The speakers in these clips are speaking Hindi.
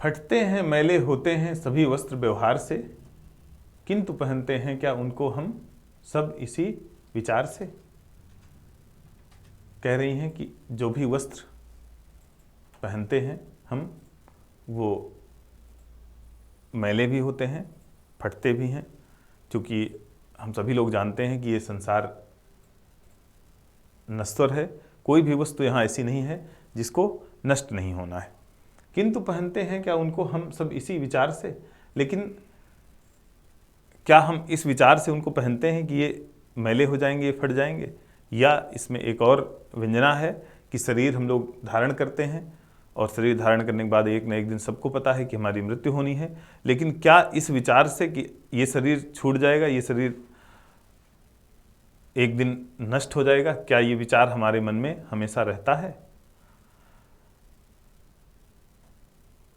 फटते हैं मैले होते हैं सभी वस्त्र व्यवहार से, किंतु पहनते हैं क्या उनको हम सब इसी विचार से। कह रही हैं कि जो भी वस्त्र पहनते हैं हम, वो मैले भी होते हैं, फटते भी हैं, क्योंकि हम सभी लोग जानते हैं कि ये संसार नश्वर है। कोई भी वस्तु यहाँ ऐसी नहीं है जिसको नष्ट नहीं होना है। किंतु पहनते हैं क्या उनको हम सब इसी विचार से। लेकिन क्या हम इस विचार से उनको पहनते हैं कि ये मैले हो जाएंगे, ये फट जाएंगे, या इसमें एक और व्यंजना है कि शरीर हम लोग धारण करते हैं और शरीर धारण करने के बाद एक न एक दिन सबको पता है कि हमारी मृत्यु होनी है। लेकिन क्या इस विचार से कि ये शरीर छूट जाएगा, ये शरीर एक दिन नष्ट हो जाएगा, क्या ये विचार हमारे मन में हमेशा रहता है।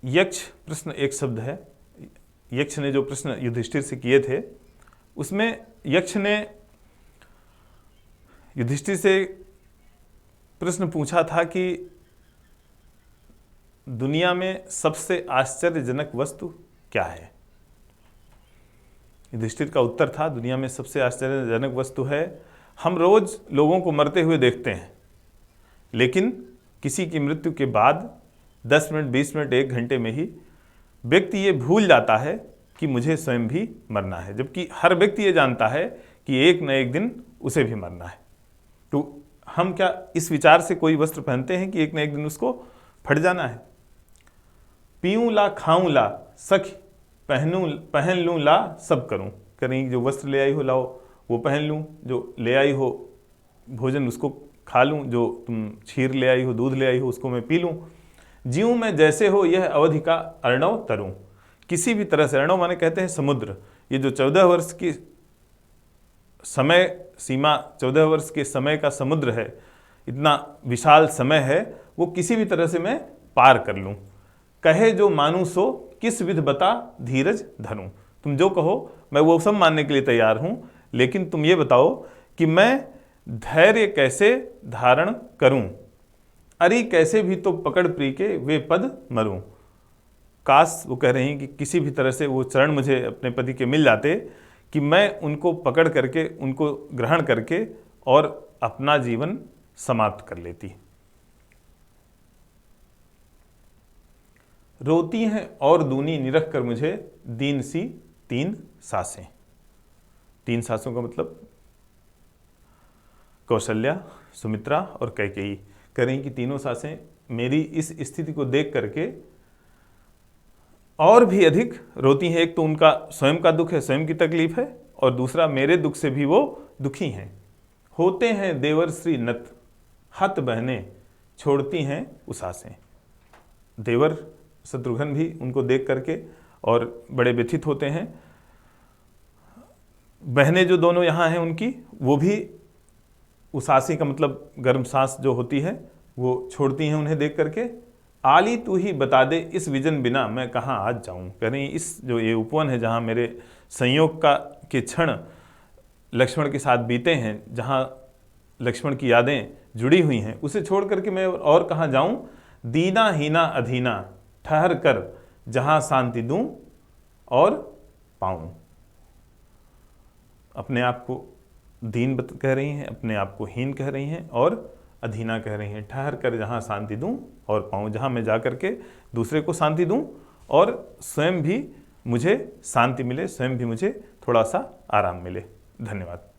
यक्ष प्रश्न एक शब्द है। यक्ष ने जो प्रश्न युधिष्ठिर से किए थे, उसमें यक्ष ने युधिष्ठिर से प्रश्न पूछा था कि दुनिया में सबसे आश्चर्यजनक वस्तु क्या है। युधिष्ठिर का उत्तर था, दुनिया में सबसे आश्चर्यजनक वस्तु है, हम रोज लोगों को मरते हुए देखते हैं, लेकिन किसी की मृत्यु के बाद 10 मिनट, 20 मिनट, 1 घंटे में ही व्यक्ति ये भूल जाता है कि मुझे स्वयं भी मरना है, जबकि हर व्यक्ति ये जानता है कि एक न एक दिन उसे भी मरना है। तो हम क्या इस विचार से कोई वस्त्र पहनते हैं कि एक न एक दिन उसको फट जाना है। पीऊँ ला खाऊं ला सखी, पहन लूँ ला सब करूँ। कहीं जो वस्त्र ले आई हो लाओ वो पहन लूँ, जो ले आई हो भोजन उसको खा लूँ, जो तुम क्षीर ले आई हो, दूध ले आई हो, उसको मैं पी लूँ। जीऊँ मैं जैसे हो यह अवधि का अर्णव तरूँ। किसी भी तरह से, अर्णव माने कहते हैं समुद्र, ये जो 14 वर्ष की समय सीमा, 14 वर्ष के समय का समुद्र है, इतना विशाल समय है, वो किसी भी तरह से मैं पार कर लूँ। कहे जो मानू सो किस विध बता धीरज धरूं। तुम जो कहो मैं वो सब मानने के लिए तैयार हूं, लेकिन तुम ये बताओ कि मैं धैर्य कैसे धारण करूं। अरे कैसे भी तो पकड़ प्री के वे पद मरूं। काश, वो कह रही हैं कि किसी भी तरह से वो चरण मुझे अपने पति के मिल जाते कि मैं उनको पकड़ करके, उनको ग्रहण करके और अपना जीवन समाप्त कर लेती। रोती हैं और दूनी निरख कर मुझे दीन सी 3 सासें। 3 सासों का मतलब कौशल्या, सुमित्रा और कैकेयी। कह रही कि तीनों सासें मेरी इस स्थिति को देख करके और भी अधिक रोती हैं। एक तो उनका स्वयं का दुख है, स्वयं की तकलीफ है, और दूसरा मेरे दुख से भी वो दुखी हैं। होते हैं देवर श्री नत, हत बहने छोड़ती हैं उसासें। देवर शत्रुघ्न भी उनको देख करके और बड़े व्यथित होते हैं। बहनें जो दोनों यहाँ हैं उनकी, वो भी उसासी का मतलब गर्म सांस जो होती है वो छोड़ती हैं उन्हें देख करके। आली तू ही बता दे इस विजन बिना मैं कहाँ आज जाऊँ। कह रही इस जो ये उपवन है जहाँ मेरे संयोग के क्षण लक्ष्मण के साथ बीते हैं, जहाँ लक्ष्मण की यादें जुड़ी हुई हैं, उसे छोड़ करके मैं और कहाँ जाऊँ। दीना हीना अधीना ठहर कर जहाँ शांति दूँ और पाऊँ। अपने आप को दीन कह रही हैं, अपने आप को हीन कह रही हैं, और अधीना कह रही हैं। ठहर कर जहाँ शांति दूँ और पाऊँ, जहाँ मैं जा कर के दूसरे को शांति दूँ और स्वयं भी मुझे शांति मिले, स्वयं भी मुझे थोड़ा सा आराम मिले। धन्यवाद।